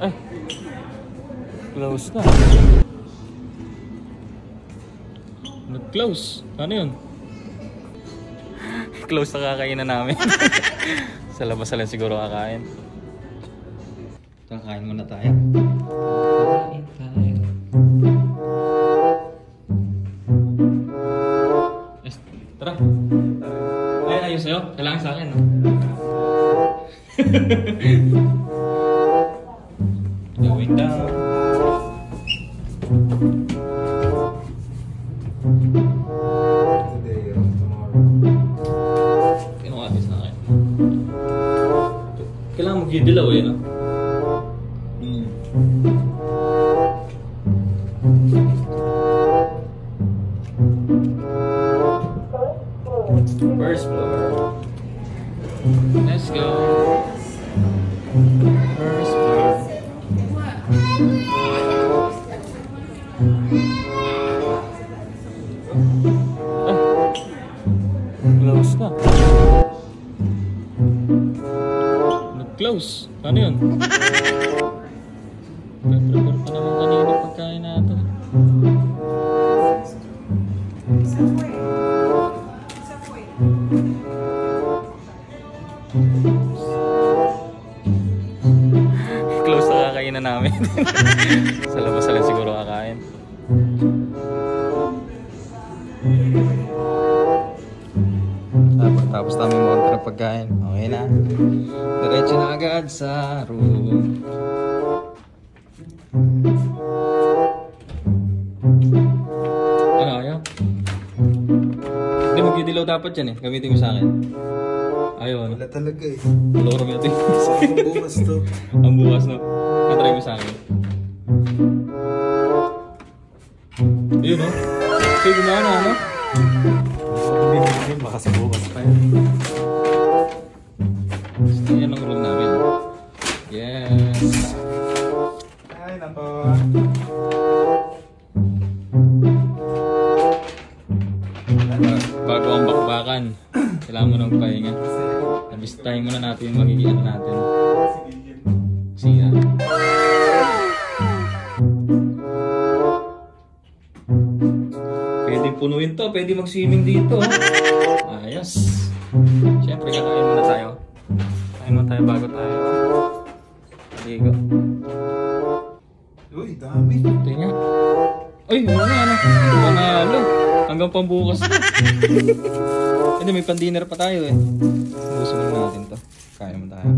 Ay, close na. Nag-close. Ano yun? Close na kakainan namin. Sa labas na lang siguro kakain. Kakain muna tayo. Kain. Yes, tara. Ay, ayos sa'yo. Kailangan sa akin, no? Going down. Kinukatis na akin. Kailangan mag-dilaw eh, no? First floor. Let's go. First floor. Close na. Nag-close. Ano yun? Prepare pa naman kanina pagkain natin. Close na kakainan namin. Sa labas na lang siguro kakain. Tapos namin mag-order ng pagkain. Okay na. Diretso na agad sa room. Ano ayaw? Hindi, mag-dilaw dapat yan eh. Gamitin mo sa akin. Ayaw ano? Wala talaga eh. Wala ko gamitin. Ang bukas to. Ang bukas no? Katry mo sa akin. Ayun no? Sige gumana ano? Hindi, baka sa bukas pa yan. Gusto yan ang room namin. Yes! Ay, nako. Bago ang bakbakan, kailangan mo ng pahinga. Nabistahin muna natin yung magiging natin. Siya. Pwede punuin to, pwede mag-swimming dito. Ayos. Siyempre, kakain muna tayo. Kain muna tayo bago tayo. Ligo. Uy, dami. Tingnan. Ay, ano? Panalo. Hanggang pambukas na. Hindi, may pan-dinner pa tayo eh. Busin natin to. Kain naman tayo.